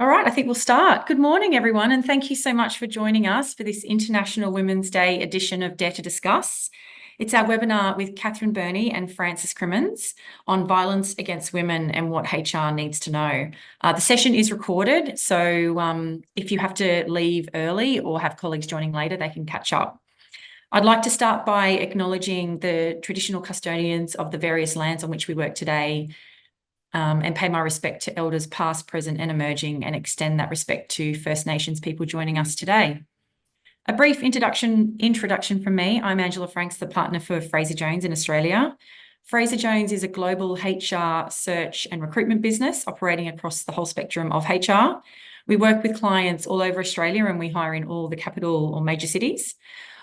All right, I think we'll start. Good morning, everyone, and thank you so much for joining us for this International Women's Day edition of Dare to Discuss. It's our webinar with Katherine Berney and Frances Crimmins on violence against women and what HR needs to know. The session is recorded, so if you have to leave early or have colleagues joining later, they can catch up. I'd like to start by acknowledging the traditional custodians of the various lands on which we work today, and pay my respect to elders past, present and emerging, and extend that respect to First Nations people joining us today. A brief introduction from me. I'm Angela Franks, the partner for Fraser Jones in Australia. Fraser Jones is a global HR search and recruitment business operating across the whole spectrum of HR. We work with clients all over Australia and we hire in all the capital or major cities.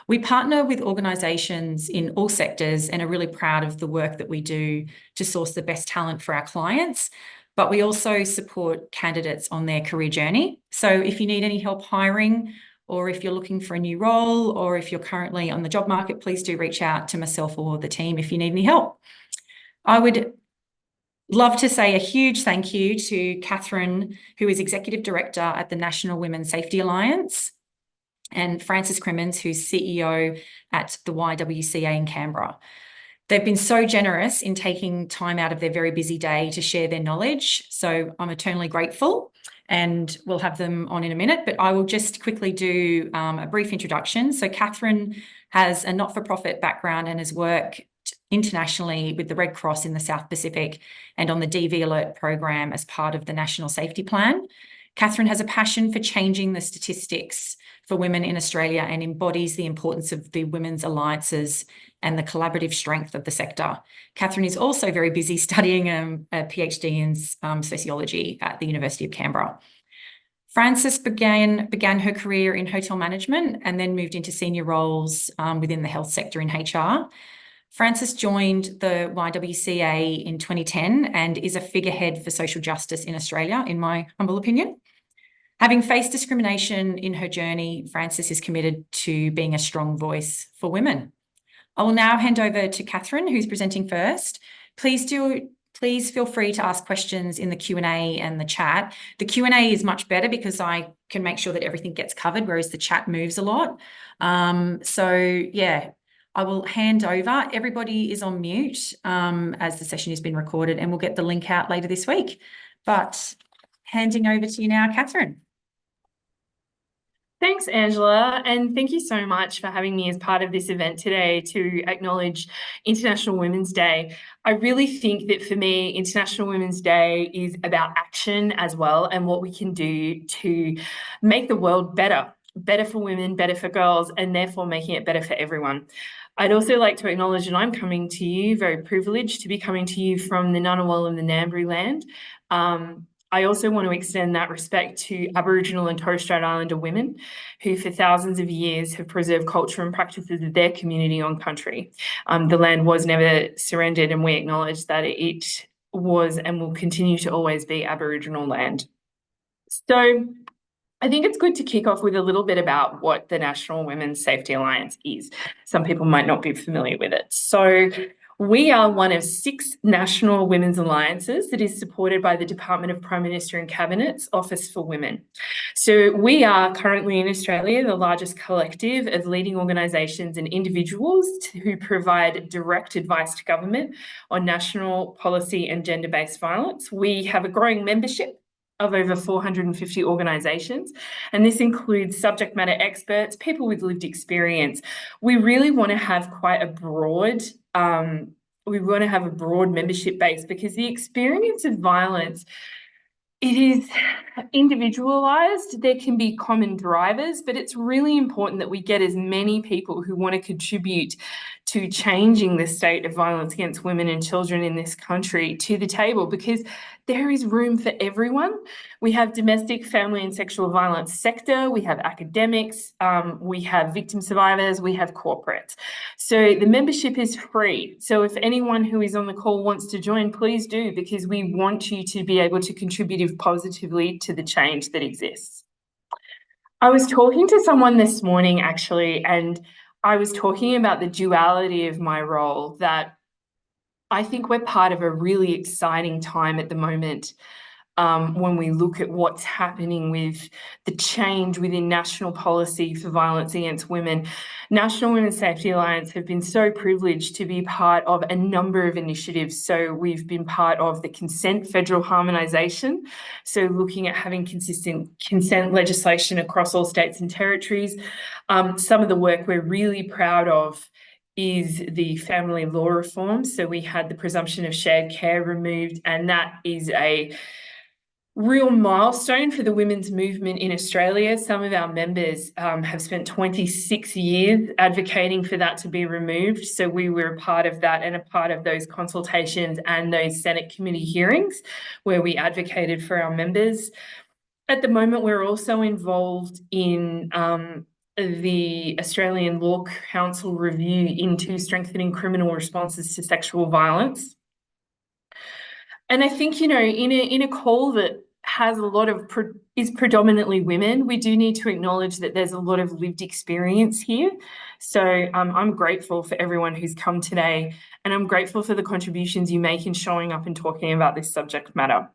We partner with organisations in all sectors and are really proud of the work that we do to source the best talent for our clients, but we also support candidates on their career journey. So if you need any help hiring, or if you're looking for a new role, or if you're currently on the job market, please do reach out to myself or the team if you need any help. I would love to say a huge thank you to Katherine, who is Executive Director at the National Women's Safety Alliance, and Frances Crimmins, who's CEO at the YWCA in Canberra. They've been so generous in taking time out of their very busy day to share their knowledge, so I'm eternally grateful, and we'll have them on in a minute, but I will just quickly do a brief introduction. So Katherine has a not-for-profit background and has worked internationally with the Red Cross in the South Pacific and on the DV Alert program as part of the National Safety Plan. Katherine has a passion for changing the statistics for women in Australia and embodies the importance of the women's alliances and the collaborative strength of the sector. Katherine is also very busy studying a PhD in sociology at the University of Canberra. Frances began her career in hotel management and then moved into senior roles within the health sector in HR. Frances joined the YWCA in 2010 and is a figurehead for social justice in Australia, in my humble opinion. Having faced discrimination in her journey, Frances is committed to being a strong voice for women. I will now hand over to Katherine, who's presenting first. Please feel free to ask questions in the Q&A and the chat. The Q&A is much better because I can make sure that everything gets covered, whereas the chat moves a lot. I will hand over. Everybody is on mute as the session has been recorded, and we'll get the link out later this week. But handing over to you now, Katherine. Thanks, Angela, and thank you so much for having me as part of this event today to acknowledge International Women's Day. I really think that for me, International Women's Day is about action as well and what we can do to make the world better for women, better for girls, and therefore making it better for everyone. I'd also like to acknowledge that I'm coming to you, very privileged to be coming to you from the Ngunnawal and the Ngambri land. I also want to extend that respect to Aboriginal and Torres Strait Islander women who for thousands of years have preserved culture and practices of their community on country. The land was never surrendered, and we acknowledge that it was and will continue to always be Aboriginal land. So I think it's good to kick off with a little bit about what the National Women's Safety Alliance is. Some people might not be familiar with it. So we are one of 6 national women's alliances that is supported by the Department of Prime Minister and Cabinet's Office for Women. So we are currently in Australia the largest collective of leading organisations and individuals who provide direct advice to government on national policy and gender-based violence. We have a growing membership of over 450 organisations, and this includes subject matter experts, people with lived experience. We really want to have quite a broad membership base because the experience of violence, it is individualised. There can be common drivers, but it's really important that we get as many people who want to contribute to changing the state of violence against women and children in this country to the table, because there is room for everyone. We have domestic, family and sexual violence sector, we have academics, we have victim survivors, we have corporates. So the membership is free. So if anyone who is on the call wants to join, please do, because we want you to be able to contribute positively to the change that exists. I was talking to someone this morning actually, and I was talking about the duality of my role, that I think we're part of a really exciting time at the moment when we look at what's happening with the change within national policy for violence against women. National Women's Safety Alliance have been so privileged to be part of a number of initiatives. So we've been part of the consent federal harmonisation, so looking at having consistent consent legislation across all states and territories. Some of the work we're really proud of is the family law reform. So we had the presumption of shared care removed, and that is a real milestone for the women's movement in Australia. Some of our members have spent 26 years advocating for that to be removed. So we were a part of that and a part of those consultations and those Senate committee hearings where we advocated for our members. At the moment, we're also involved in the Australian Law Council review into strengthening criminal responses to sexual violence. And I think, you know, in a call that has a lot of is predominantly women, we do need to acknowledge that there's a lot of lived experience here. So I'm grateful for everyone who's come today, and I'm grateful for the contributions you make in showing up and talking about this subject matter.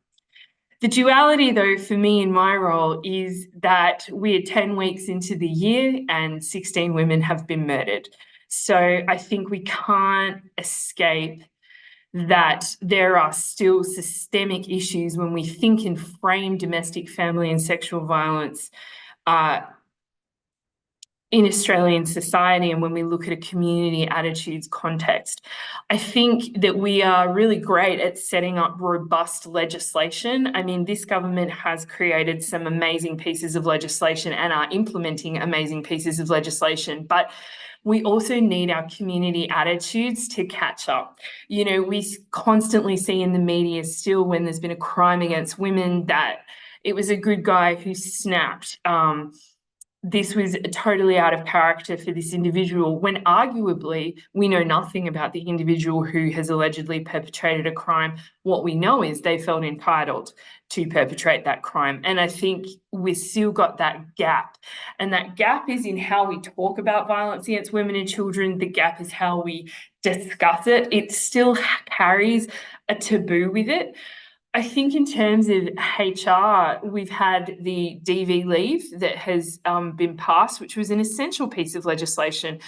The duality, though, for me in my role is that we're 10 weeks into the year and 16 women have been murdered. So I think we can't escape that there are still systemic issues when we think and frame domestic, family and sexual violence in Australian society, and when we look at a community attitudes context. I think that we are really great at setting up robust legislation. I mean, this government has created some amazing pieces of legislation and are implementing amazing pieces of legislation, but we also need our community attitudes to catch up. You know, we constantly see in the media still, when there's been a crime against women, that it was a good guy who snapped. This was totally out of character for this individual, when arguably we know nothing about the individual who has allegedly perpetrated a crime. What we know is they felt entitled to perpetrate that crime. And I think we've still got that gap. And that gap is in how we talk about violence against women and children. The gap is how we discuss it. It still carries a taboo with it. I think in terms of HR, we've had the DV leave that has been passed, which was an essential piece of legislation.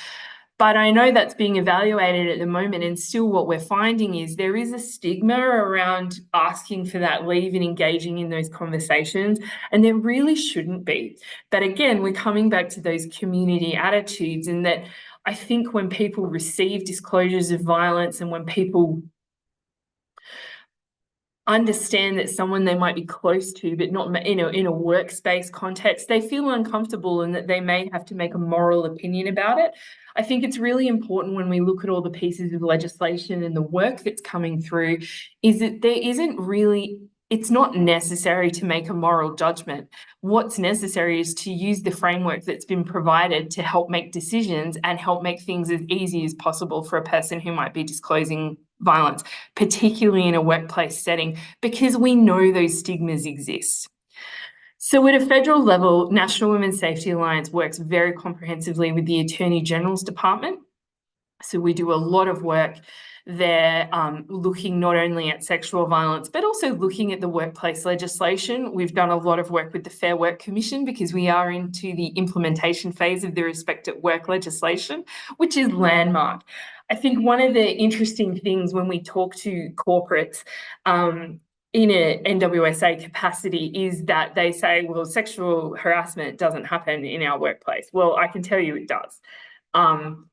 But I know that's being evaluated at the moment, and still what we're finding is there is a stigma around asking for that leave and engaging in those conversations, and there really shouldn't be. But again, we're coming back to those community attitudes, and that I think when people receive disclosures of violence and when people understand that someone they might be close to, but not in a workspace context, they feel uncomfortable and that they may have to make a moral opinion about it. I think it's really important when we look at all the pieces of legislation and the work that's coming through, is that there isn't really, it's not necessary to make a moral judgment. What's necessary is to use the framework that's been provided to help make decisions and help make things as easy as possible for a person who might be disclosing violence, particularly in a workplace setting, because we know those stigmas exist. So at a federal level, National Women's Safety Alliance works very comprehensively with the Attorney General's Department. So we do a lot of work there, looking not only at sexual violence, but also looking at the workplace legislation. We've done a lot of work with the Fair Work Commission because we are into the implementation phase of the Respect at Work legislation, which is landmark. I think one of the interesting things when we talk to corporates in a NWSA capacity is that they say, well, sexual harassment doesn't happen in our workplace. Well, I can tell you it does.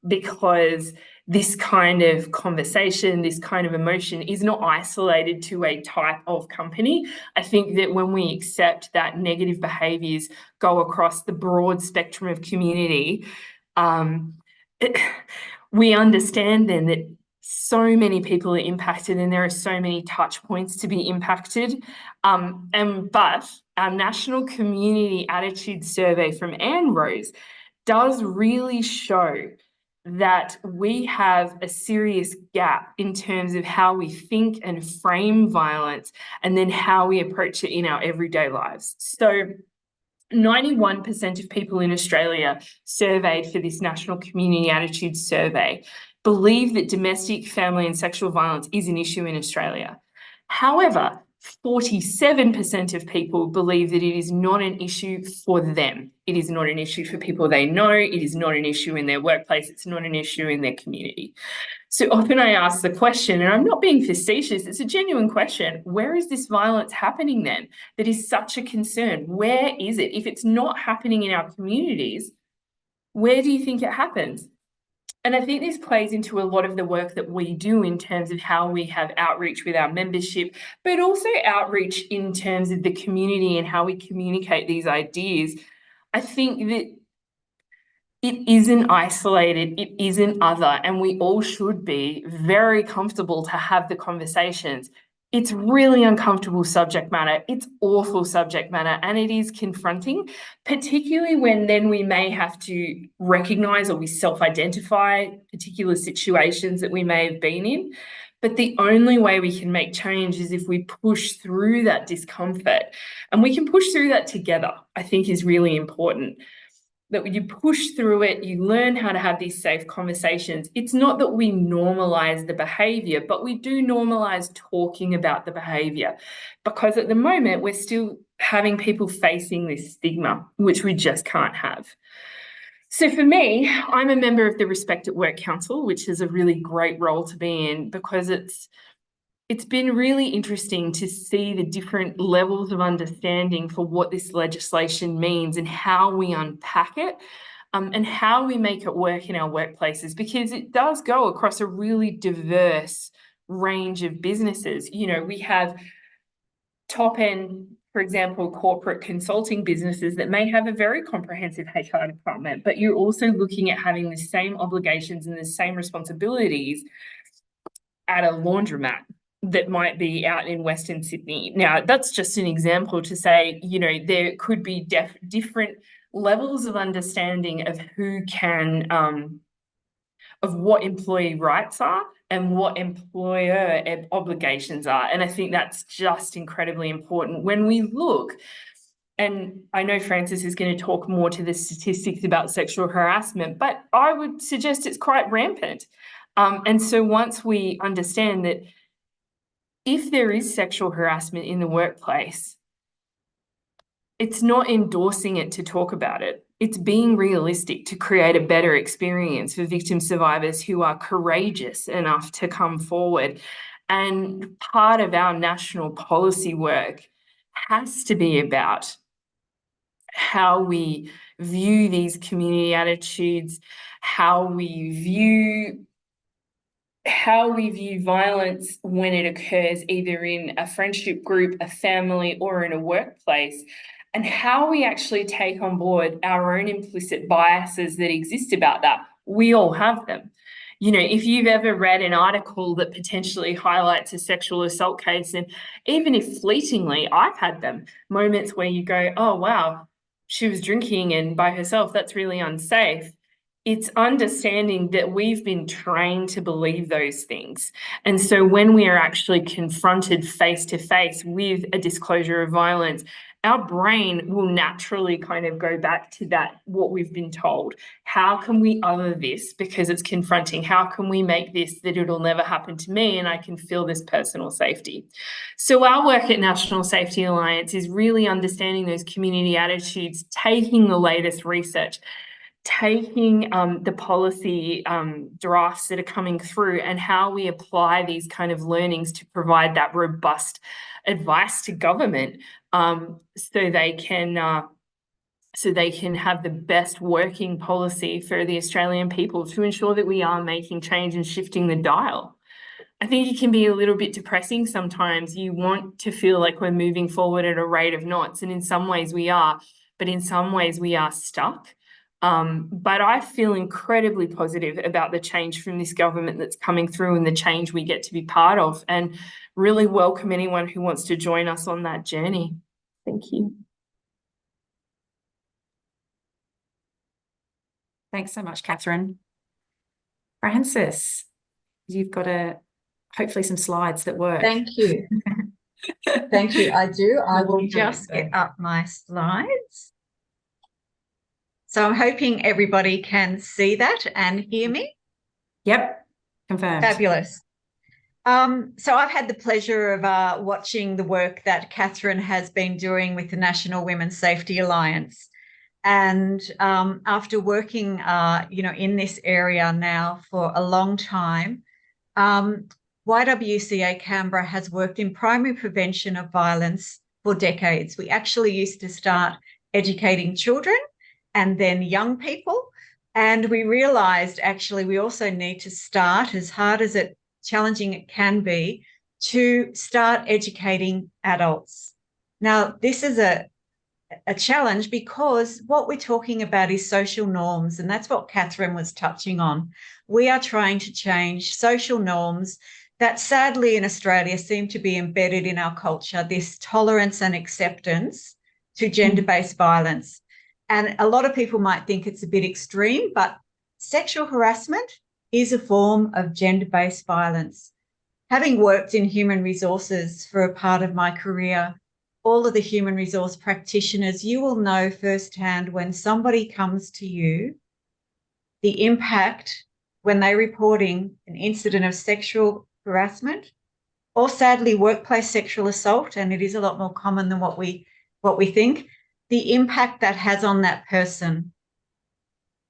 Because this kind of conversation, this kind of emotion is not isolated to a type of company. I think that when we accept that negative behaviours go across the broad spectrum of community, we understand then that so many people are impacted and there are so many touch points to be impacted. But our National Community Attitude Survey from Anne Rose does really show that we have a serious gap in terms of how we think and frame violence and then how we approach it in our everyday lives. So 91% of people in Australia surveyed for this National Community Attitude Survey believe that domestic, family and sexual violence is an issue in Australia. However, 47% of people believe that it is not an issue for them. It is not an issue for people they know. It is not an issue in their workplace. It's not an issue in their community. So often I ask the question, and I'm not being facetious, it's a genuine question, where is this violence happening then that is such a concern? Where is it? If it's not happening in our communities, where do you think it happens? And I think this plays into a lot of the work that we do in terms of how we have outreach with our membership, but also outreach in terms of the community and how we communicate these ideas. I think that it isn't isolated, it isn't other, and we all should be very comfortable to have the conversations. It's really uncomfortable subject matter, it's awful subject matter, and it is confronting, particularly when then we may have to recognise or we self-identify particular situations that we may have been in. But the only way we can make change is if we push through that discomfort, and we can push through that together, I think is really important. That when you push through it, you learn how to have these safe conversations. It's not that we normalize the behavior, but we do normalize talking about the behavior, because at the moment we're still having people facing this stigma, which we just can't have. So for me, I'm a member of the Respect at Work Council, which is a really great role to be in, because it's been really interesting to see the different levels of understanding for what this legislation means and how we unpack it, and how we make it work in our workplaces, because it does go across a really diverse range of businesses. You know, we have top end, for example, corporate consulting businesses that may have a very comprehensive HR department, but you're also looking at having the same obligations and the same responsibilities at a laundromat that might be out in Western Sydney. Now, that's just an example to say, you know, there could be different levels of understanding of who can, of what employee rights are and what employer obligations are. And I think that's just incredibly important when we look. And I know Frances is going to talk more to the statistics about sexual harassment, but I would suggest it's quite rampant. And so once we understand that if there is sexual harassment in the workplace, it's not endorsing it to talk about it. It's being realistic to create a better experience for victim survivors who are courageous enough to come forward. And part of our national policy work has to be about how we view these community attitudes, how we view violence when it occurs either in a friendship group, a family, or in a workplace, and how we actually take on board our own implicit biases that exist about that. We all have them. You know, if you've ever read an article that potentially highlights a sexual assault case, and even if fleetingly, I've had them, moments where you go, oh, wow, she was drinking and by herself, that's really unsafe. It's understanding that we've been trained to believe those things. And so when we are actually confronted face to face with a disclosure of violence, our brain will naturally kind of go back to that, what we've been told. How can we other this because it's confronting? How can we make this that it'll never happen to me and I can feel this personal safety? So our work at National Safety Alliance is really understanding those community attitudes, taking the latest research, taking the policy drafts that are coming through and how we apply these kind of learnings to provide that robust advice to government, so they can have the best working policy for the Australian people to ensure that we are making change and shifting the dial. I think it can be a little bit depressing sometimes. You want to feel like we're moving forward at a rate of knots, and in some ways we are, but in some ways we are stuck. But I feel incredibly positive about the change from this government that's coming through and the change we get to be part of, and really welcome anyone who wants to join us on that journey. Thank you. Thanks so much, Katherine. Frances, you've got hopefully some slides that work. Thank you. Thank you. I do. I will just get up my slides. So I'm hoping everybody can see that and hear me. Yep, confirmed. Fabulous. So I've had the pleasure of watching the work that Katherine has been doing with the National Women's Safety Alliance. And after working, in this area now for a long time, YWCA Canberra has worked in primary prevention of violence for decades. We actually used to start educating children and then young people. And we realised actually we also need to start, as hard as challenging it can be, to start educating adults. Now, this is a challenge because what we're talking about is social norms, and that's what Katherine was touching on. We are trying to change social norms that sadly in Australia seem to be embedded in our culture, this tolerance and acceptance to gender-based violence. And a lot of people might think it's a bit extreme, but sexual harassment is a form of gender-based violence. Having worked in human resources for a part of my career, all of the human resource practitioners, you will know firsthand when somebody comes to you, the impact when they're reporting an incident of sexual harassment or sadly workplace sexual assault, and it is a lot more common than what we think, the impact that has on that person.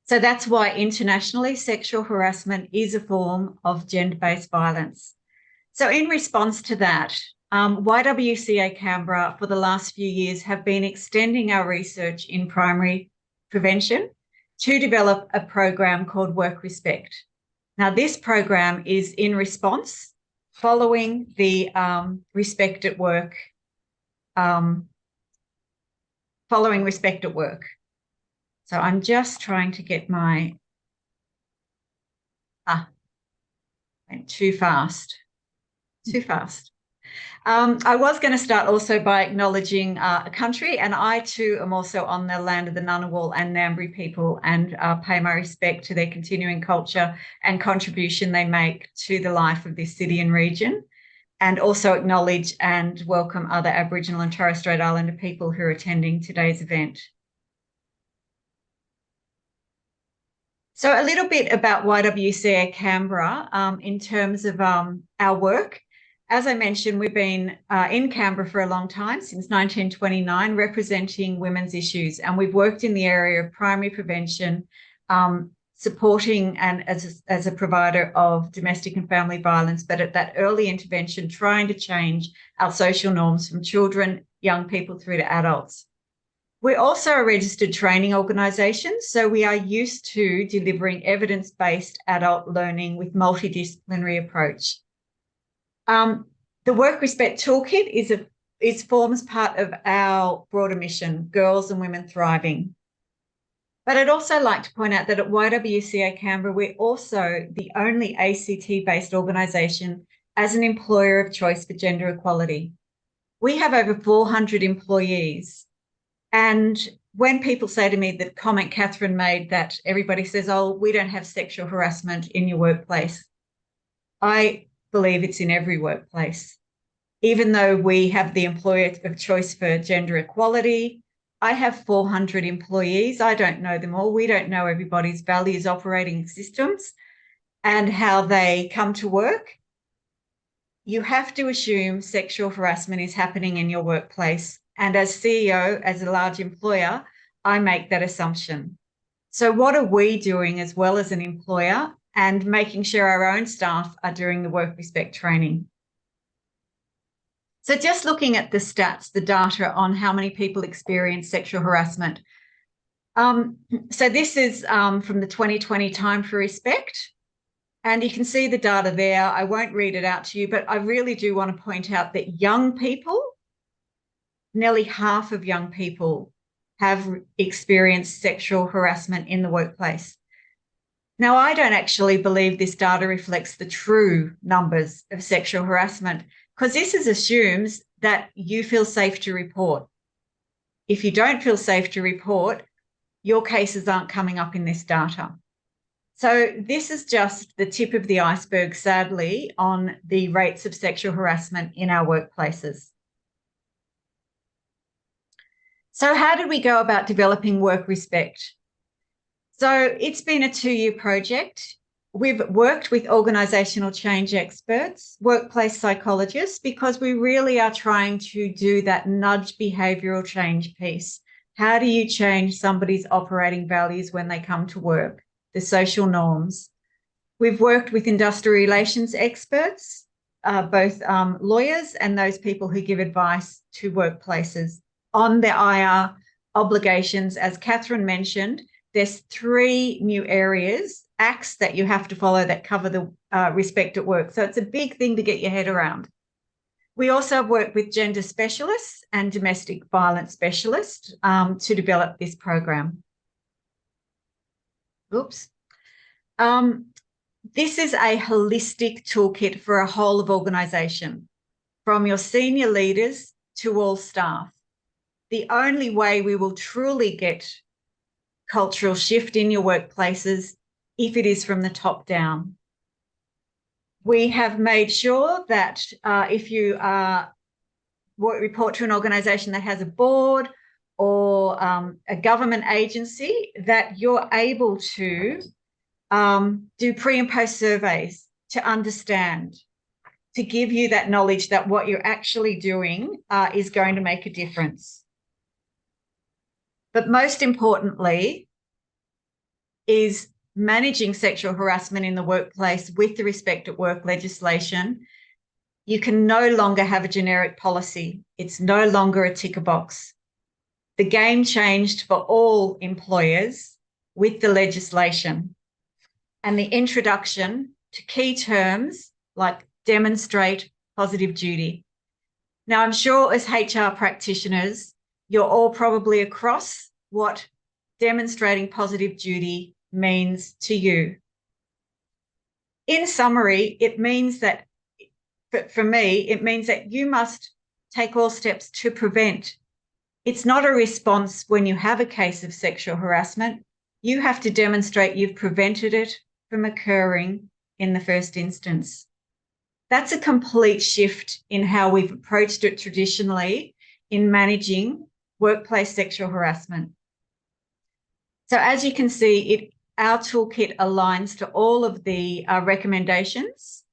So that's why internationally sexual harassment is a form of gender-based violence. So in response to that, YWCA Canberra for the last few years have been extending our research in primary prevention to develop a program called Work Respect. Now, this program is in response following the Respect at Work, following Respect at Work. So I'm just trying to get my, went too fast. I was going to start also by acknowledging a country, and I too am also on the land of the Ngunnawal and Ngambri people, and pay my respect to their continuing culture and contribution they make to the life of this city and region, and also acknowledge and welcome other Aboriginal and Torres Strait Islander people who are attending today's event. So a little bit about YWCA Canberra in terms of our work. As I mentioned, we've been in Canberra for a long time, since 1929, representing women's issues. And we've worked in the area of primary prevention, supporting and as a provider of domestic and family violence, but at that early intervention, trying to change our social norms from children, young people through to adults. We're also a registered training organisation, so we are used to delivering evidence-based adult learning with multidisciplinary approach. The Work Respect Toolkit forms part of our broader mission, Girls and Women Thriving. But I'd also like to point out that at YWCA Canberra, we're also the only ACT-based organisation as an employer of choice for gender equality. We have over 400 employees. And when people say to me that comment Katherine made that everybody says, oh, we don't have sexual harassment in your workplace, I believe it's in every workplace. Even though we have the employer of choice for gender equality, I have 400 employees. I don't know them all. We don't know everybody's values, operating systems, and how they come to work. You have to assume sexual harassment is happening in your workplace. And as CEO, as a large employer, I make that assumption. So what are we doing as well as an employer, and making sure our own staff are doing the work respect training? So just looking at the stats, the data on how many people experience sexual harassment. So this is from the 2020 Time for Respect. And you can see the data there. I won't read it out to you, but I really do want to point out that young people, nearly half of young people have experienced sexual harassment in the workplace. Now, I don't actually believe this data reflects the true numbers of sexual harassment, because this assumes that you feel safe to report. If you don't feel safe to report, your cases aren't coming up in this data. So this is just the tip of the iceberg, sadly, on the rates of sexual harassment in our workplaces. So how did we go about developing Work Respect? So it's been a 2-year project. We've worked with organisational change experts, workplace psychologists, because we really are trying to do that nudge behavioural change piece. How do you change somebody's operating values when they come to work, the social norms? We've worked with industrial relations experts, both lawyers and those people who give advice to workplaces on their IR obligations. As Katherine mentioned, there's 3 new areas, acts that you have to follow that cover the respect at work. So it's a big thing to get your head around. We also have worked with gender specialists and domestic violence specialists to develop this program. Oops. This is a holistic toolkit for a whole of organisation, from your senior leaders to all staff. The only way we will truly get cultural shift in your workplaces if it is from the top down. We have made sure that if you report to an organisation that has a board or a government agency, that you're able to do pre and post surveys to understand, to give you that knowledge that what you're actually doing is going to make a difference. But most importantly is managing sexual harassment in the workplace with the Respect at Work legislation. You can no longer have a generic policy. It's no longer a ticker box. The game changed for all employers with the legislation and the introduction to key terms like demonstrate positive duty. Now, I'm sure as HR practitioners, you're all probably across what demonstrating positive duty means to you. In summary, it means that, for me, it means that you must take all steps to prevent. It's not a response when you have a case of sexual harassment. You have to demonstrate you've prevented it from occurring in the first instance. That's a complete shift in how we've approached it traditionally in managing workplace sexual harassment. So as you can see, our toolkit aligns to all of the recommendations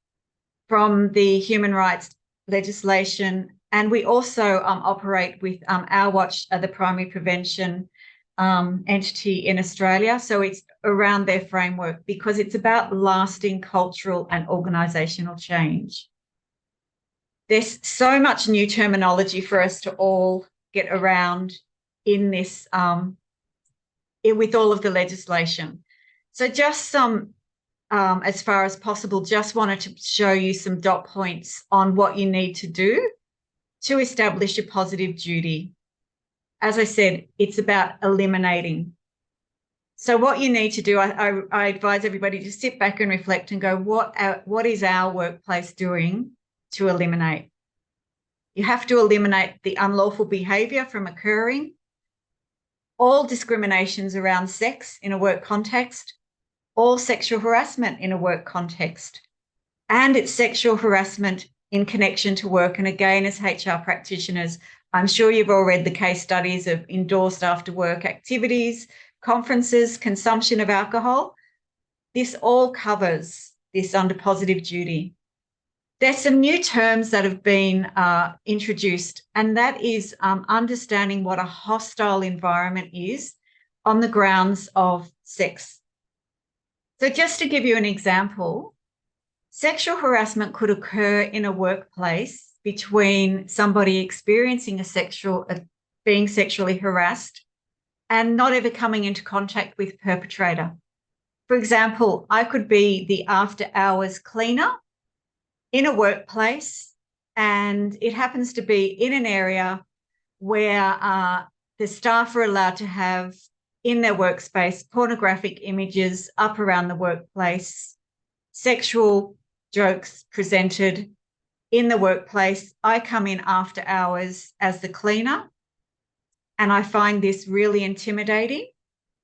from the human rights legislation, and we also operate with Our Watch, the primary prevention entity in Australia. So it's around their framework because it's about lasting cultural and organisational change. There's so much new terminology for us to all get around in this, with all of the legislation. So just some, as far as possible, just wanted to show you some dot points on what you need to do to establish a positive duty. As I said, it's about eliminating. So what you need to do, I advise everybody to sit back and reflect and go, what is our workplace doing to eliminate? You have to eliminate the unlawful behaviour from occurring, all discriminations around sex in a work context, all sexual harassment in a work context, and it's sexual harassment in connection to work. And again, as HR practitioners, I'm sure you've all read the case studies of endorsed after work activities, conferences, consumption of alcohol. This all covers this under positive duty. There's some new terms that have been introduced, and that is understanding what a hostile environment is on the grounds of sex. So just to give you an example, sexual harassment could occur in a workplace between somebody experiencing being sexually harassed and not ever coming into contact with perpetrator. For example, I could be the after-hours cleaner in a workplace, and it happens to be in an area where the staff are allowed to have in their workspace pornographic images up around the workplace, sexual jokes presented in the workplace. I come in after hours as the cleaner, and I find this really intimidating,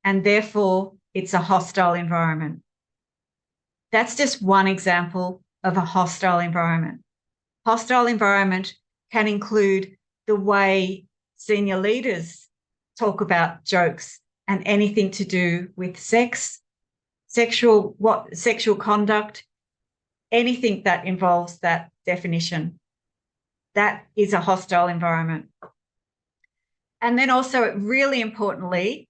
and therefore it's a hostile environment. That's just one example of a hostile environment. Hostile environment can include the way senior leaders talk about jokes and anything to do with sex, sexual conduct, anything that involves that definition. That is a hostile environment. And then also, really importantly,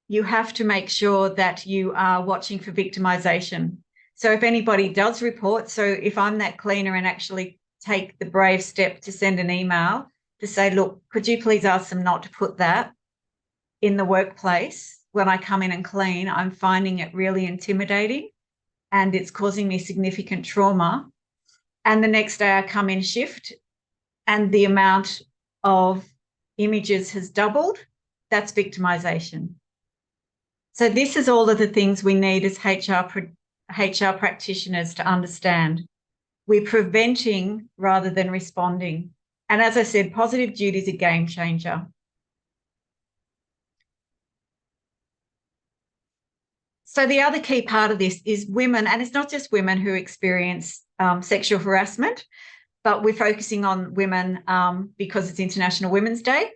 you have to make sure that you are watching for victimization. So if anybody does report, so if I'm that cleaner and actually take the brave step to send an email to say, look, could you please ask them not to put that in the workplace when I come in and clean, I'm finding it really intimidating and it's causing me significant trauma. And the next day I come in shift and the amount of images has doubled, that's victimization. So this is all of the things we need as HR practitioners to understand. We're preventing rather than responding. And as I said, positive duty is a game changer. So the other key part of this is women, and it's not just women who experience sexual harassment, but we're focusing on women because it's International Women's Day,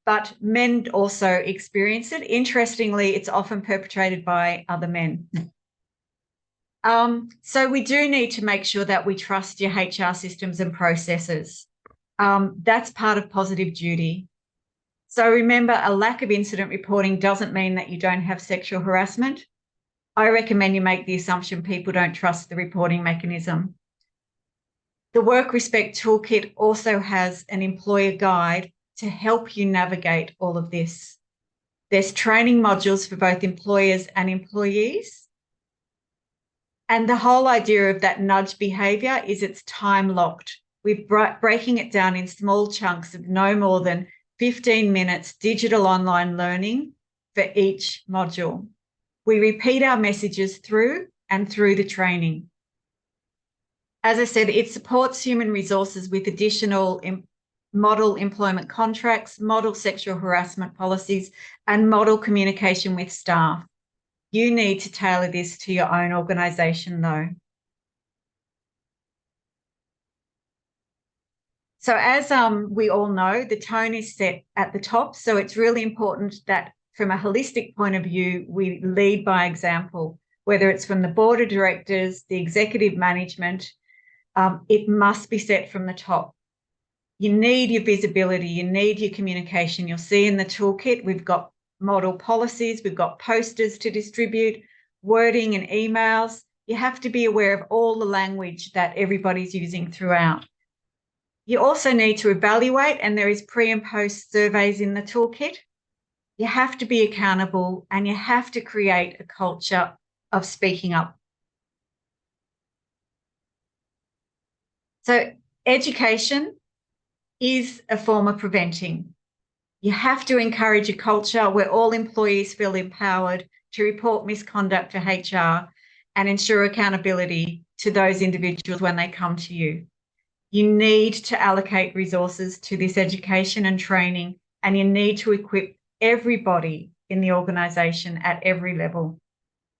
but men also experience it. Interestingly, it's often perpetrated by other men. So we do need to make sure that we trust your HR systems and processes. That's part of positive duty. So remember, a lack of incident reporting doesn't mean that you don't have sexual harassment. I recommend you make the assumption people don't trust the reporting mechanism. The Work Respect Toolkit also has an employer guide to help you navigate all of this. There's training modules for both employers and employees. And the whole idea of that nudge behaviour is it's time locked. We're breaking it down in small chunks of no more than 15 minutes digital online learning for each module. We repeat our messages through and through the training. As I said, it supports human resources with additional model employment contracts, model sexual harassment policies, and model communication with staff. You need to tailor this to your own organisation, though. So as we all know, the tone is set at the top. So it's really important that from a holistic point of view, we lead by example, whether it's from the board of directors, the executive management, it must be set from the top. You need your visibility, you need your communication. You'll see in the toolkit, we've got model policies, we've got posters to distribute, wording and emails. You have to be aware of all the language that everybody's using throughout. You also need to evaluate, and there is pre and post surveys in the toolkit. You have to be accountable and you have to create a culture of speaking up. So education is a form of preventing. You have to encourage a culture where all employees feel empowered to report misconduct to HR and ensure accountability to those individuals when they come to you. You need to allocate resources to this education and training, and you need to equip everybody in the organisation at every level.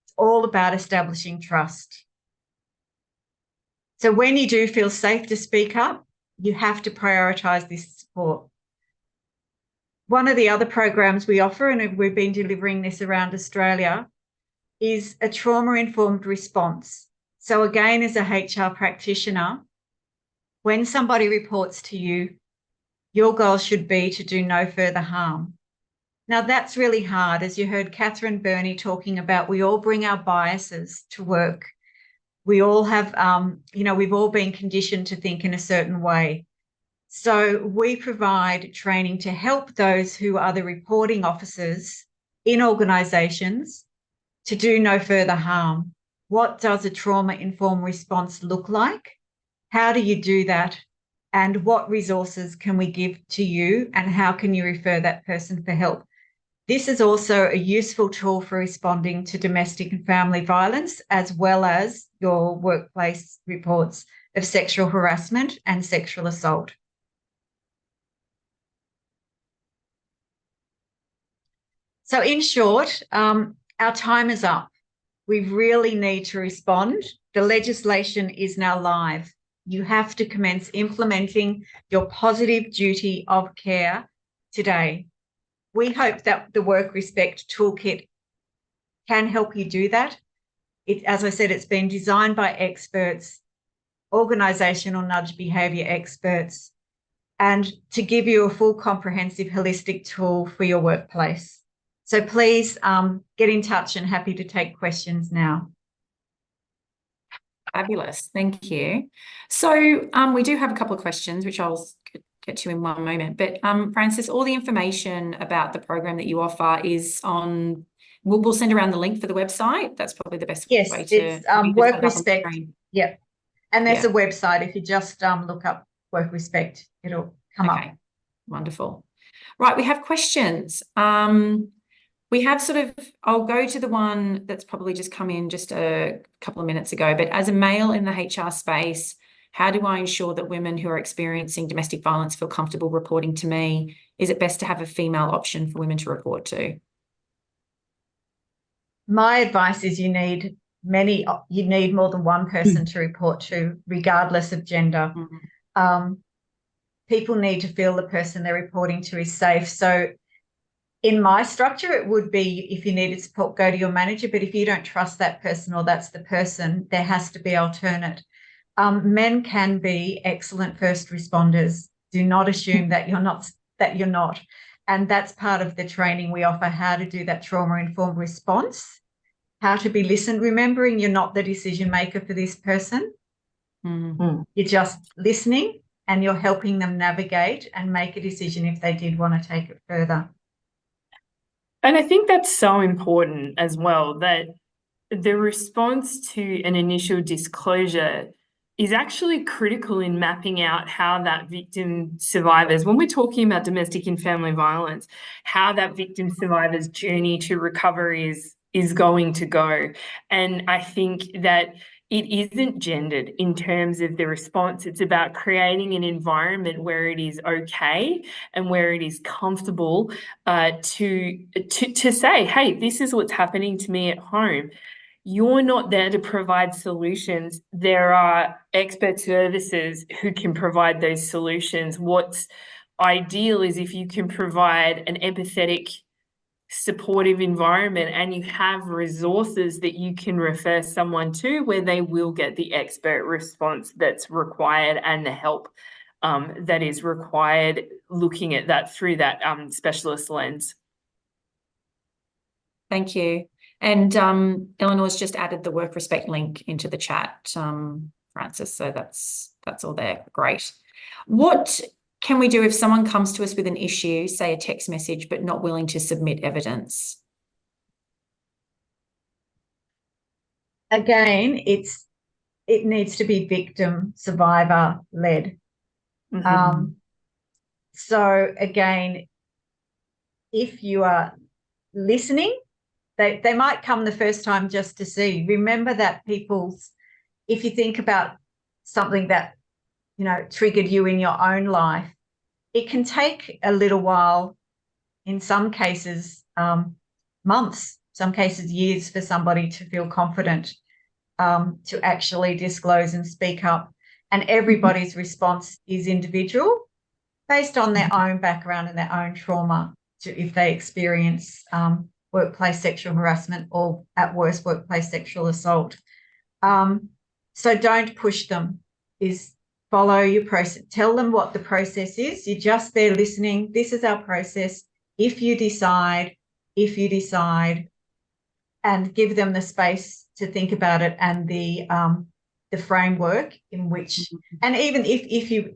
It's all about establishing trust. So when you do feel safe to speak up, you have to prioritise this support. One of the other programs we offer, and we've been delivering this around Australia, is a trauma-informed response. So again, as a HR practitioner, when somebody reports to you, your goal should be to do no further harm. Now, that's really hard. As you heard Katherine, Berney talking about, we all bring our biases to work. We all have, we've all been conditioned to think in a certain way. So we provide training to help those who are the reporting officers in organisations to do no further harm. What does a trauma-informed response look like? How do you do that? And what resources can we give to you? And how can you refer that person for help? This is also a useful tool for responding to domestic and family violence, as well as your workplace reports of sexual harassment and sexual assault. So in short, our time is up. We really need to respond. The legislation is now live. You have to commence implementing your positive duty of care today. We hope that the Work Respect Toolkit can help you do that. as I said, it's been designed by experts, organisational nudge behaviour experts, and to give you a full, comprehensive, holistic tool for your workplace. So please get in touch, and happy to take questions now. Fabulous. Thank you. So we do have a couple of questions, which I'll get to in one moment. But Frances, all the information about the program that you offer is on, we'll send around the link for the website. That's probably the best way to. Yes, it's Work Respect. Yep. And there's a website. If you just look up Work Respect, it'll come up. Okay, wonderful. Right, we have questions. We have I'll go to the one that's probably just come in just a couple of minutes ago, but as a male in the HR space, how do I ensure that women who are experiencing domestic violence feel comfortable reporting to me? Is it best to have a female option for women to report to? My advice is you need more than one person to report to, regardless of gender. People need to feel the person they're reporting to is safe. So in my structure, it would be, if you needed support, go to your manager. But if you don't trust that person or that's the person, there has to be alternate. Men can be excellent first responders. Do not assume that you're not. And that's part of the training we offer, how to do that trauma-informed response, how to be listened, remembering you're not the decision maker for this person. You're just listening, and you're helping them navigate and make a decision if they did want to take it further. And I think that's so important as well, that the response to an initial disclosure is actually critical in mapping out how that victim survivors, when we're talking about domestic and family violence, how that victim survivor's journey to recovery is going to go. And I think that it isn't gendered in terms of the response. It's about creating an environment where it is okay and where it is comfortable to say, hey, this is what's happening to me at home. You're not there to provide solutions. There are expert services who can provide those solutions. What's ideal is if you can provide an empathetic, supportive environment, and you have resources that you can refer someone to where they will get the expert response that's required and the help that is required, looking at that through that specialist lens. Thank you. And Eleanor's just added the Work Respect link into the chat, Frances, so that's all there. Great. What can we do if someone comes to us with an issue, say a text message, but not willing to submit evidence? Again, it needs to be victim survivor led. So again, if you are listening, they might come the first time just to see. Remember that if you think about something that, triggered you in your own life, it can take a little while, in some cases, months, some cases years, for somebody to feel confident to actually disclose and speak up. And everybody's response is individual based on their own background and their own trauma, if they experience workplace sexual harassment or, at worst, workplace sexual assault. So don't push them. Follow your process. Tell them what the process is. You're just there listening. This is our process. If you decide, and give them the space to think about it, and the framework in which, and even if you,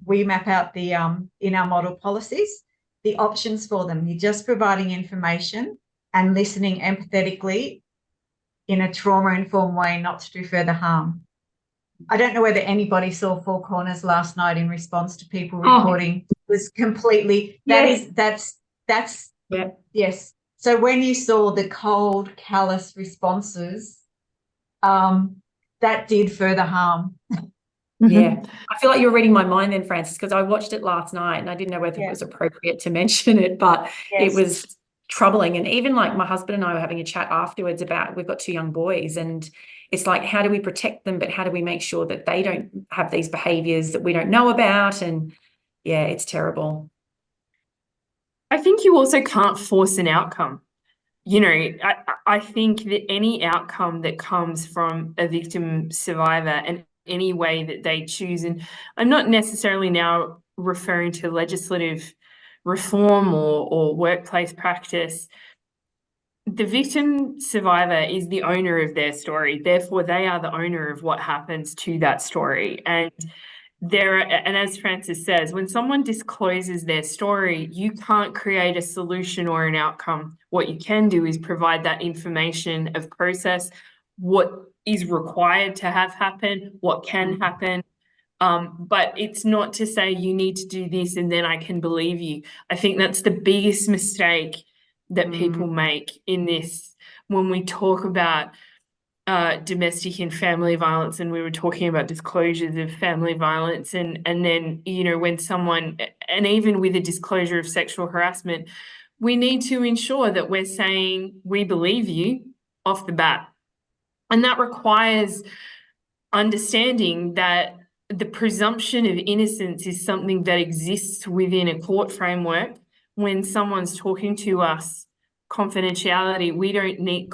we map out the in our model policies, the options for them. You're just providing information and listening empathetically in a trauma-informed way, not to do further harm. I don't know whether anybody saw Four Corners last night in response to people reporting. It was completely, yes. So when you saw the cold, callous responses, that did further harm. Yeah, I feel like you're reading my mind then, Frances, because I watched it last night and I didn't know whether it was appropriate to mention it, but it was troubling. And even like my husband and I were having a chat afterwards about, we've got 2 young boys, and it's like, how do we protect them, but how do we make sure that they don't have these behaviours that we don't know about? And yeah, it's terrible. I think you also can't force an outcome. you know, I think that any outcome that comes from a victim survivor and any way that they choose, and I'm not necessarily now referring to legislative reform or workplace practice. The victim survivor is the owner of their story. Therefore, they are the owner of what happens to that story. And as Frances says, when someone discloses their story, you can't create a solution or an outcome. What you can do is provide that information of process, what is required to have happen, what can happen. But it's not to say you need to do this and then I can believe you. I think that's the biggest mistake that people make in this when we talk about domestic and family violence, and we were talking about disclosures of family violence, and then, you know, when someone, and even with a disclosure of sexual harassment, we need to ensure that we're saying we believe you off the bat. And that requires understanding that the presumption of innocence is something that exists within a court framework. When someone's talking to us confidentially, we don't need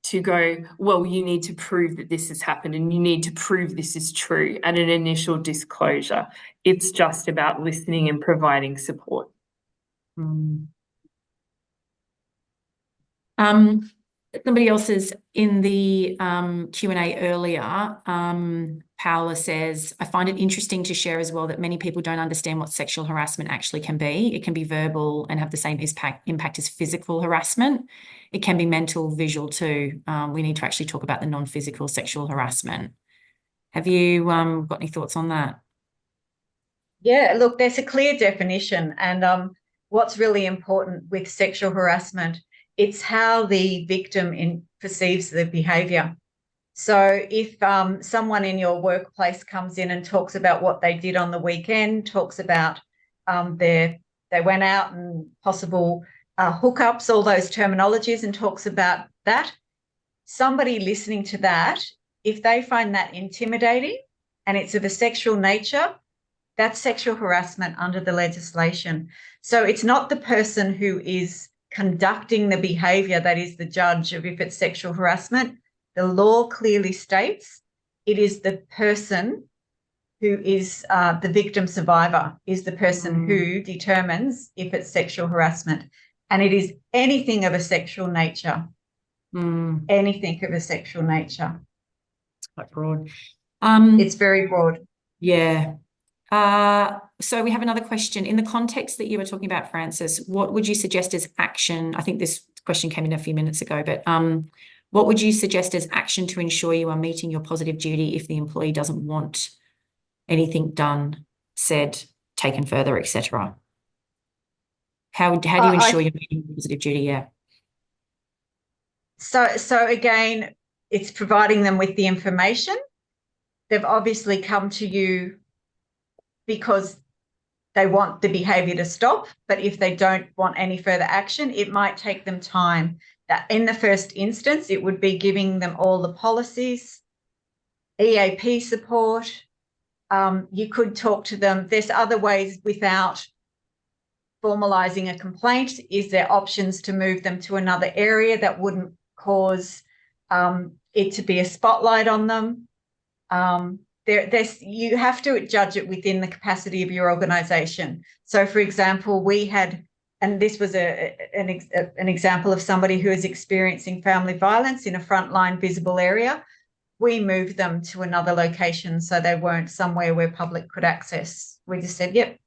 to go, well, you need to prove that this has happened and you need to prove this is true at an initial disclosure. It's just about listening and providing support. Somebody else is in the Q&A earlier. Paola says, I find it interesting to share as well that many people don't understand what sexual harassment actually can be. It can be verbal and have the same impact as physical harassment. It can be mental, visual too. We need to actually talk about the non-physical sexual harassment. Have you got any thoughts on that? Yeah, look, there's a clear definition, and what's really important with sexual harassment, it's how the victim perceives the behaviour. So if someone in your workplace comes in and talks about what they did on the weekend, talks about they went out and possible hookups, all those terminologies, and talks about that, somebody listening to that, if they find that intimidating and it's of a sexual nature, that's sexual harassment under the legislation. So it's not the person who is conducting the behaviour that is the judge of if it's sexual harassment. The law clearly states it is the person who is the victim survivor is the person who determines if it's sexual harassment. And it is anything of a sexual nature. Anything of a sexual nature. It's quite broad. It's very broad. Yeah. So we have another question. In the context that you were talking about, Frances, what would you suggest as action? I think this question came in a few minutes ago, but what would you suggest as action to ensure you are meeting your positive duty if the employee doesn't want anything done, said, taken further, etc.? How do you ensure you're meeting your positive duty? Yeah. So again, it's providing them with the information. They've obviously come to you because they want the behaviour to stop, but if they don't want any further action, it might take them time. That in the first instance, it would be giving them all the policies, EAP support. You could talk to them. There's other ways without formalising a complaint. Is there options to move them to another area that wouldn't cause it to be a spotlight on them? You have to judge it within the capacity of your organisation. So, for example, we had, and this was an example of somebody who is experiencing family violence in a frontline visible area. We moved them to another location so they weren't somewhere where public could access. We just said, yep,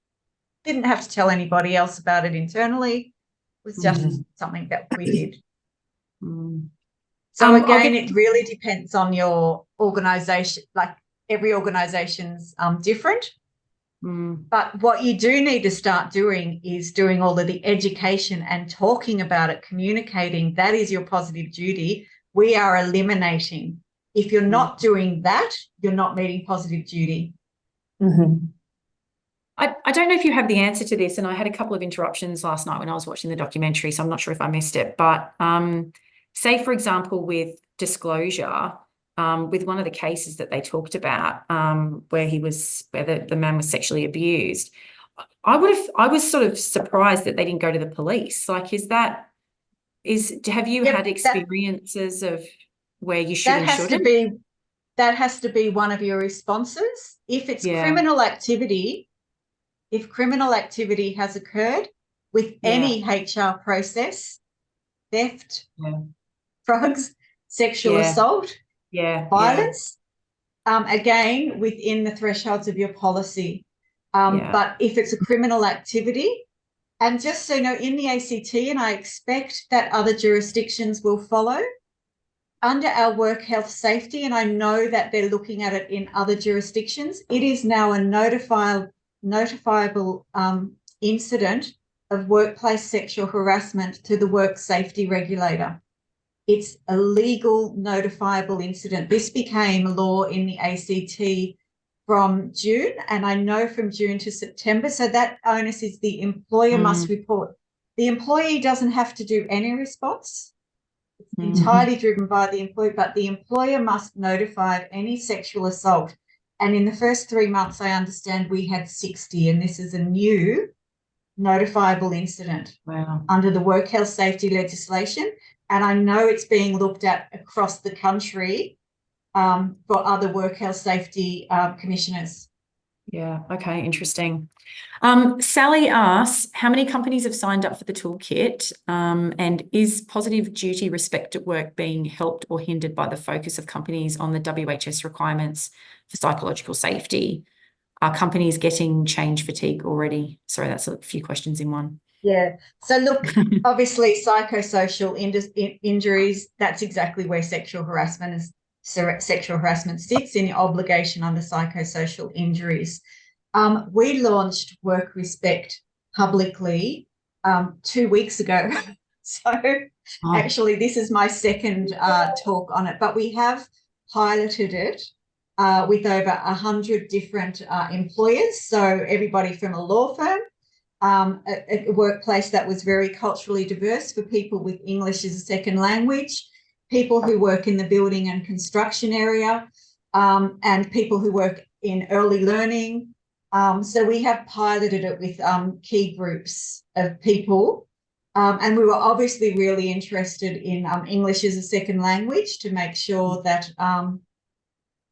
didn't have to tell anybody else about it internally. It was just something that we did. So again, it really depends on your organisation. Like every organisation's different. But what you do need to start doing is doing all of the education and talking about it, communicating. That is your positive duty. We are eliminating. If you're not doing that, you're not meeting positive duty. I don't know if you have the answer to this, and I had a couple of interruptions last night when I was watching the documentary, so I'm not sure if I missed it. But say, for example, with disclosure, with one of the cases that they talked about, where the man was sexually abused, I was sort of surprised that they didn't go to the police. Like, is that have you Yep, had experiences of where you should and shouldn't? That has to be one of your responses. If it's criminal activity, if criminal activity has occurred with any HR process, theft, drugs, sexual assault, violence, again, within the thresholds of your policy. But if it's a criminal activity, and just so you know, in the ACT, and I expect that other jurisdictions will follow, under our work health safety, and I know that they're looking at it in other jurisdictions, it is now a notifiable incident of workplace sexual harassment to the work safety regulator. It's a legal notifiable incident. This became law in the ACT from June, and I know from June to September. So that onus is the employer must report. The employee doesn't have to do any response. It's entirely driven by the employee, but the employer must notify of any sexual assault. And in the first 3 months, I understand we had 60, and this is a new notifiable incident under the work health safety legislation. And I know it's being looked at across the country for other work health safety commissioners. Yeah, okay, interesting. Sally asks, how many companies have signed up for the toolkit? And is positive duty respect at work being helped or hindered by the focus of companies on the WHS requirements for psychological safety? Are companies getting change fatigue already? Sorry, that's a few questions in one. Yeah. So look, obviously psychosocial injuries, that's exactly where sexual harassment sits in the obligation under psychosocial injuries. We launched Work Respect publicly 2 weeks ago. So actually this is my second talk on it, but we have piloted it with over 100 different employers. So everybody from a law firm, a workplace that was very culturally diverse for people with English as a second language, people who work in the building and construction area, and people who work in early learning. So we have piloted it with key groups of people. And we were obviously really interested in English as a second language to make sure that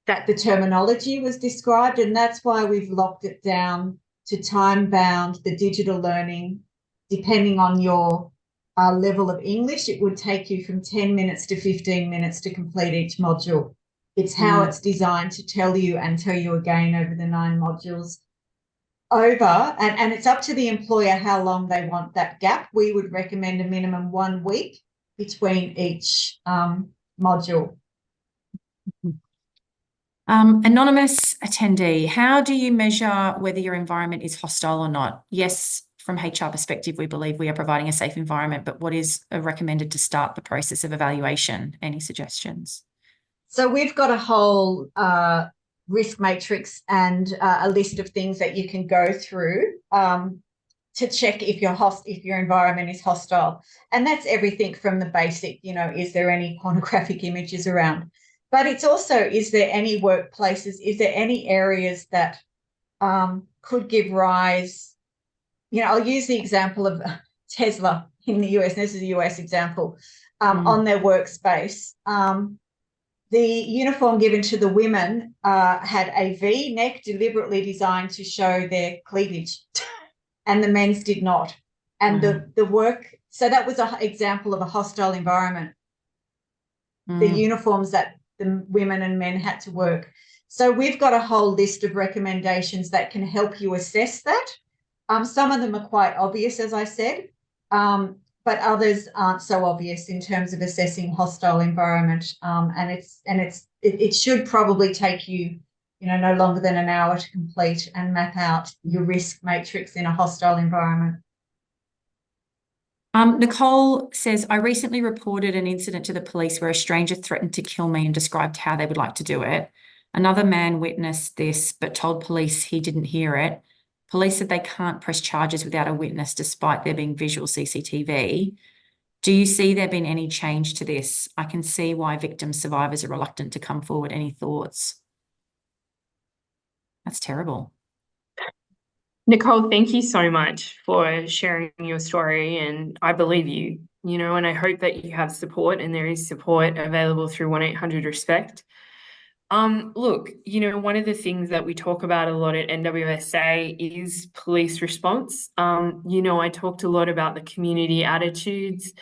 that the terminology was described. And that's why we've locked it down to time-bound, the digital learning. Depending on your level of English, it would take you from 10 minutes to 15 minutes to complete each module. It's how it's designed to tell you and tell you again over the 9 modules. And it's up to the employer how long they want that gap. We would recommend a minimum 1 week between each module. Anonymous attendee, how do you measure whether your environment is hostile or not? Yes, from HR perspective, we believe we are providing a safe environment, but what is recommended to start the process of evaluation? Any suggestions? So we've got a whole risk matrix and a list of things that you can go through to check if your environment is hostile. And that's everything from the basic, is there any pornographic images around? But it's also, is there any workplaces, is there any areas that could give rise? I'll use the example of Tesla in the US. This is a US example on their workspace. The uniform given to the women had a V-neck deliberately designed to show their cleavage, and the men's did not. And the work, so that was an example of a hostile environment. The uniforms that the women and men had to work. So we've got a whole list of recommendations that can help you assess that. Some of them are quite obvious, as I said, but others aren't so obvious in terms of assessing hostile environment. It should probably take you, no longer than an hour to complete and map out your risk matrix in a hostile environment. Nicole says, I recently reported an incident to the police where a stranger threatened to kill me and described how they would like to do it. Another man witnessed this but told police he didn't hear it. Police said they can't press charges without a witness despite there being visual CCTV. Do you see there been any change to this? I can see why victim survivors are reluctant to come forward. Any thoughts? That's terrible. Nicole, thank you so much for sharing your story, and I believe you, and I hope that you have support, and there is support available through 1-800-RESPECT. Look, one of the things that we talk about a lot at NWSA is police response. I talked a lot about the community attitudes.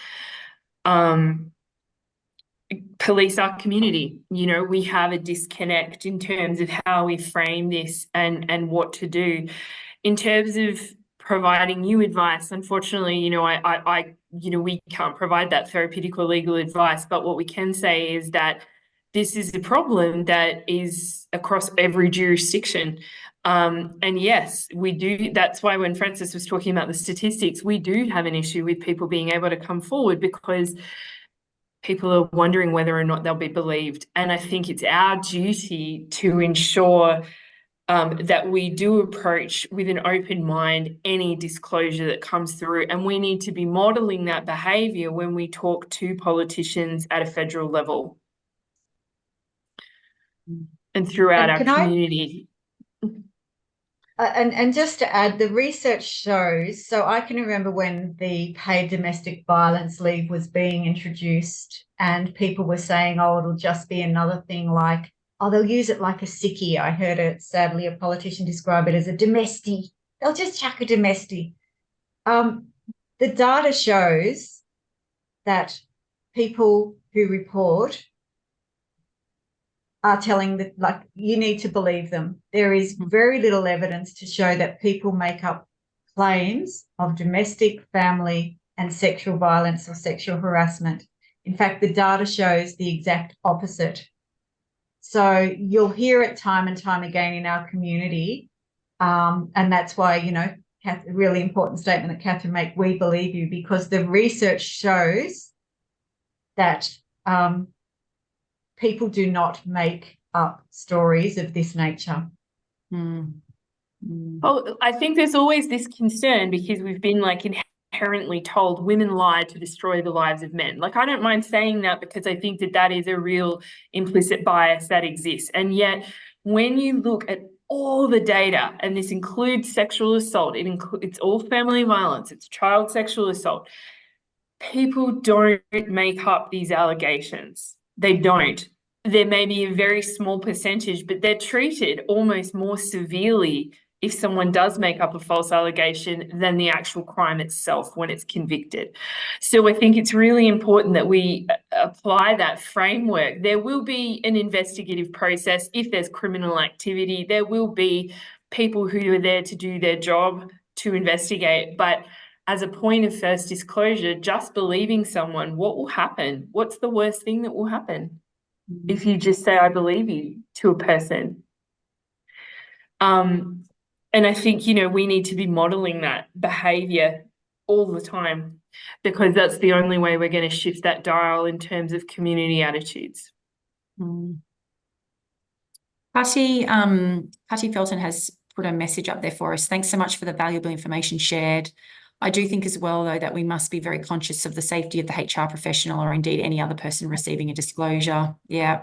Police our community. We have a disconnect in terms of how we frame this and what to do. In terms of providing you advice, unfortunately, we can't provide that therapeutic or legal advice, but what we can say is that this is a problem that is across every jurisdiction. And yes, we do. That's why when Frances was talking about the statistics, we do have an issue with people being able to come forward because people are wondering whether or not they'll be believed. And I think it's our duty to ensure that we do approach with an open mind any disclosure that comes through. And we need to be modelling that behaviour when we talk to politicians at a federal level and throughout our community. And just to add, the research shows, so I can remember when the paid domestic violence leave was being introduced and people were saying, oh, it'll just be another thing like, oh, they'll use it like a sickie. I heard sadly, a politician describe it as a domesty. They'll just chuck a domesty. The data shows that people who report are telling that, like, you need to believe them. There is very little evidence to show that people make up claims of domestic, family, and sexual violence or sexual harassment. In fact, the data shows the exact opposite. So you'll hear it time and time again in our community. And that's why, a really important statement that Katherine made, we believe you, because the research shows that people do not make up stories of this nature. Well, I think there's always this concern because we've been inherently told women lie to destroy the lives of men. I don't mind saying that because I think that is a real implicit bias that exists. And yet when you look at all the data, and this includes sexual assault, it's all family violence, it's child sexual assault, people don't make up these allegations. They don't. There may be a very small percentage, but they're treated almost more severely if someone does make up a false allegation than the actual crime itself when it's convicted. So I think it's really important that we apply that framework. There will be an investigative process. If there's criminal activity, there will be people who are there to do their job to investigate. But as a point of first disclosure, just believing someone, what will happen? What's the worst thing that will happen if you just say, I believe you, to a person? And I think, we need to be modelling that behaviour all the time because that's the only way we're going to shift that dial in terms of community attitudes. Patty Felton has put a message up there for us. Thanks so much for the valuable information shared. I do think as well, though, that we must be very conscious of the safety of the HR professional or indeed any other person receiving a disclosure. Yeah.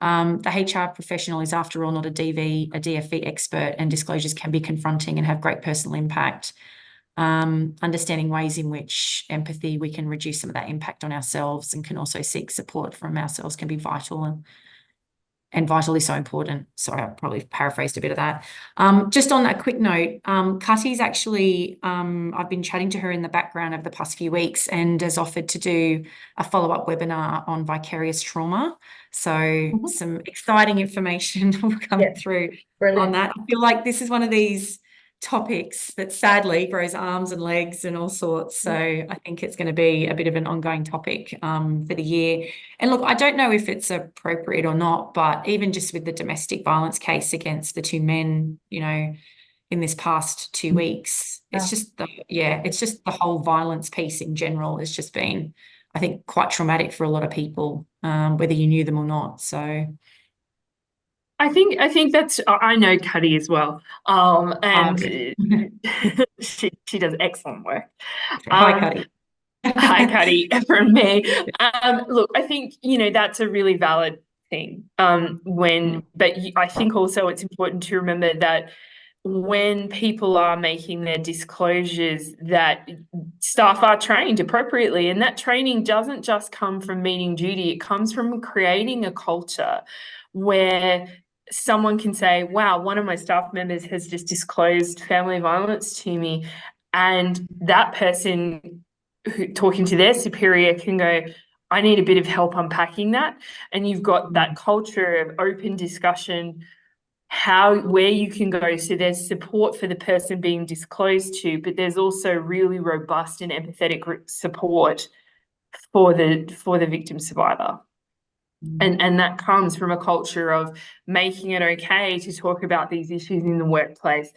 The HR professional is, after all, not a DFE expert, and disclosures can be confronting and have great personal impact. Understanding ways in which empathy, we can reduce some of that impact on ourselves and can also seek support from ourselves can be vital and vitally so important. Sorry, I probably paraphrased a bit of that. Just on that quick note, Cutty's actually, I've been chatting to her in the background over the past few weeks and has offered to do a follow-up webinar on vicarious trauma. So some exciting information will come through on that. I feel like this is one of these topics that sadly grows arms and legs and all sorts. So I think it's going to be a bit of an ongoing topic for the year. And look, I don't know if it's appropriate or not, but even just with the domestic violence case against the two men, in this past 2 weeks, it's just the whole violence piece in general has just been, I think, quite traumatic for a lot of people, whether you knew them or not. So I think that's, I know Cuddy as well. And she does excellent work. Hi, Cuddy. Hi, Cuddy, from me. Look, I think, that's a really valid thing. But I think also it's important to remember that when people are making their disclosures, that staff are trained appropriately. And that training doesn't just come from meeting duty, it comes from creating a culture where someone can say, wow, one of my staff members has just disclosed family violence to me. And that person talking to their superior can go, I need a bit of help unpacking that. And you've got that culture of open discussion, where you can go. So there's support for the person being disclosed to, but there's also really robust and empathetic support for the victim survivor. And that comes from a culture of making it okay to talk about these issues in the workplace.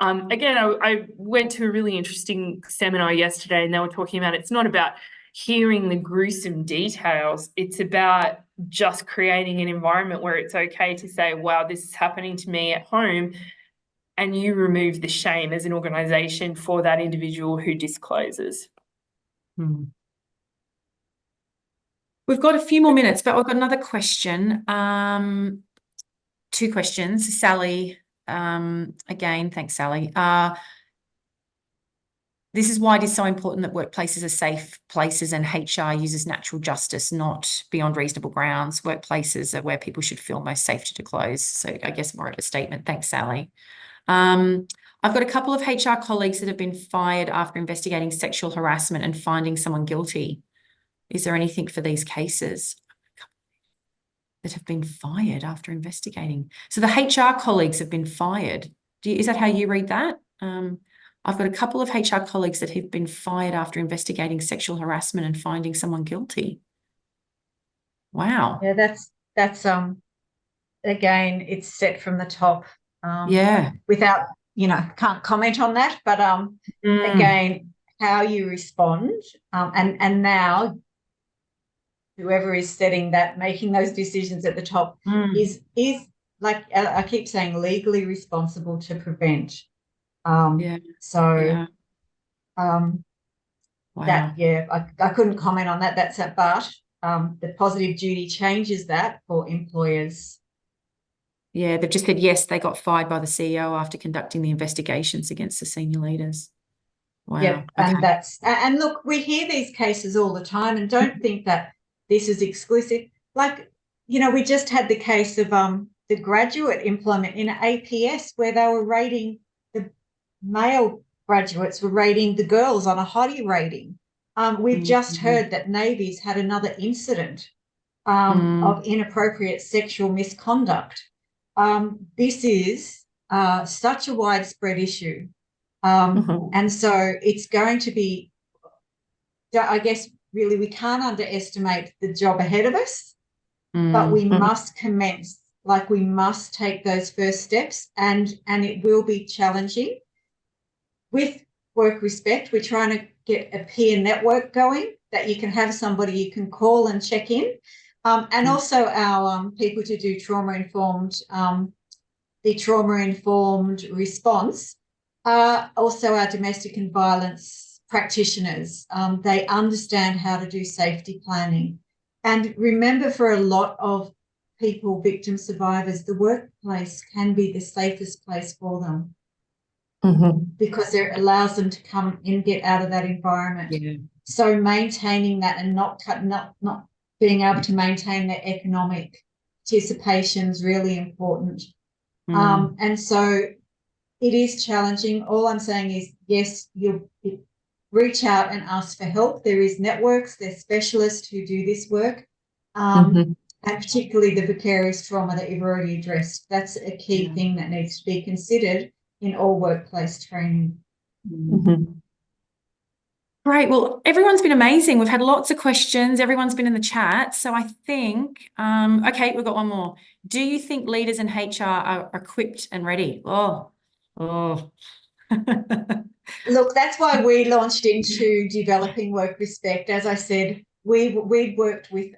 Again, I went to a really interesting seminar yesterday, and they were talking about it's not about hearing the gruesome details, it's about just creating an environment where it's okay to say, wow, this is happening to me at home, and you remove the shame as an organisation for that individual who discloses. We've got a few more minutes, but I've got another question. 2 questions. Sally, again, thanks, Sally. This is why it is so important that workplaces are safe places and HR uses natural justice, not beyond reasonable grounds. Workplaces are where people should feel most safe to disclose. So I guess more of a statement. Thanks, Sally. I've got a couple of HR colleagues that have been fired after investigating sexual harassment and finding someone guilty. Is there anything for these cases that have been fired after investigating? So the HR colleagues have been fired. Is that how you read that? I've got a couple of HR colleagues that have been fired after investigating sexual harassment and finding someone guilty. Wow. Yeah, that's again, it's set from the top. Yeah. Without, can't comment on that, but again, how you respond, and now whoever is setting that, making those decisions at the top is like I keep saying, legally responsible to prevent. Wow. That, I couldn't comment on that. That's it, but the positive duty changes that for employers. Yeah, they've just said, yes, they got fired by the CEO after conducting the investigations against the senior leaders. Wow. Yeah, and and look, we hear these cases all the time, and don't think that this is exclusive. Like, we just had the case of the graduate employment in APS, where they were rating, the male graduates were rating the girls on a hottie rating. We've just heard that Navy's had another incident of inappropriate sexual misconduct. This is such a widespread issue. And so it's going to be, I guess, really, we can't underestimate the job ahead of us, but we must commence, like we must take those first steps, and it will be challenging. With Work Respect, we're trying to get a peer network going that you can have somebody you can call and check in, and also our people to do the trauma-informed response. Also our domestic and violence practitioners. They understand how to do safety planning. And remember, for a lot of people, victim survivors, the workplace can be the safest place for them because it allows them to come and get out of that environment. Yeah. So maintaining that and not being able to maintain their economic participation is really important. And so it is challenging. All I'm saying is, yes, you reach out and ask for help. There is networks, there's specialists who do this work, and particularly the vicarious trauma that you've already addressed. That's a key thing that needs to be considered in all workplace training. Great. Well, everyone's been amazing. We've had lots of questions. Everyone's been in the chat. So I think, okay, we've got one more. Do you think leaders in HR are equipped and ready? Oh. Look, that's why we launched into developing Work Respect. As I said, we'd worked with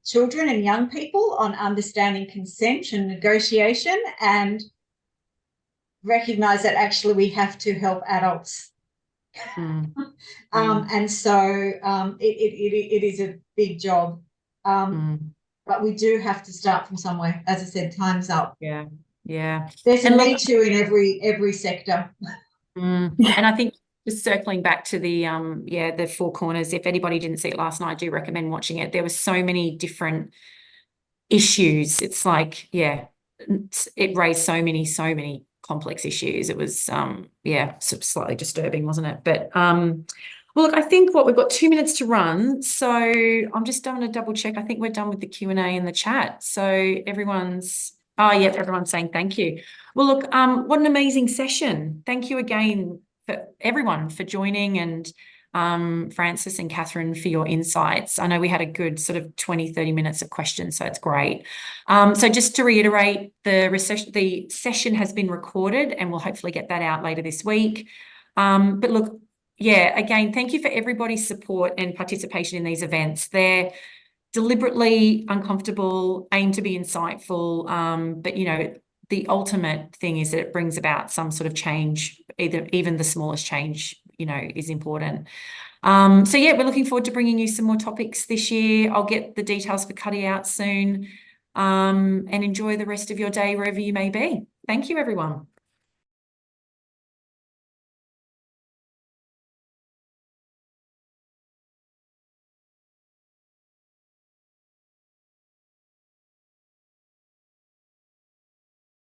children and young people on understanding consent and negotiation, and recognise that actually we have to help adults. And so it is a big job, but we do have to start from somewhere. As I said, time's up. Yeah. Yeah. There's a And Me look, Too in every sector. and I think just circling back to the the Four Corners, if anybody didn't see it last night, I do recommend watching it. There were so many different issues. It's like, it raised so many complex issues. It was sort of slightly disturbing, wasn't it? But well, look, I think we've got 2 minutes to run, so I'm just going to double check. I think we're done with the Q&A in the chat. So everyone's saying thank you. Well, look, what an amazing session. Thank you again for everyone for joining, and Frances and Katherine for your insights. I know we had a good sort of 20-30 minutes of questions, so it's great. So just to reiterate, the session has been recorded and we'll hopefully get that out later this week. But look, again, thank you for everybody's support and participation in these events. They're deliberately uncomfortable, aim to be insightful, but the ultimate thing is that it brings about some sort of change. Even the smallest change, is important. So we're looking forward to bringing you some more topics this year. I'll get the details for cutting out soon. And enjoy the rest of your day wherever you may be. Thank you, everyone.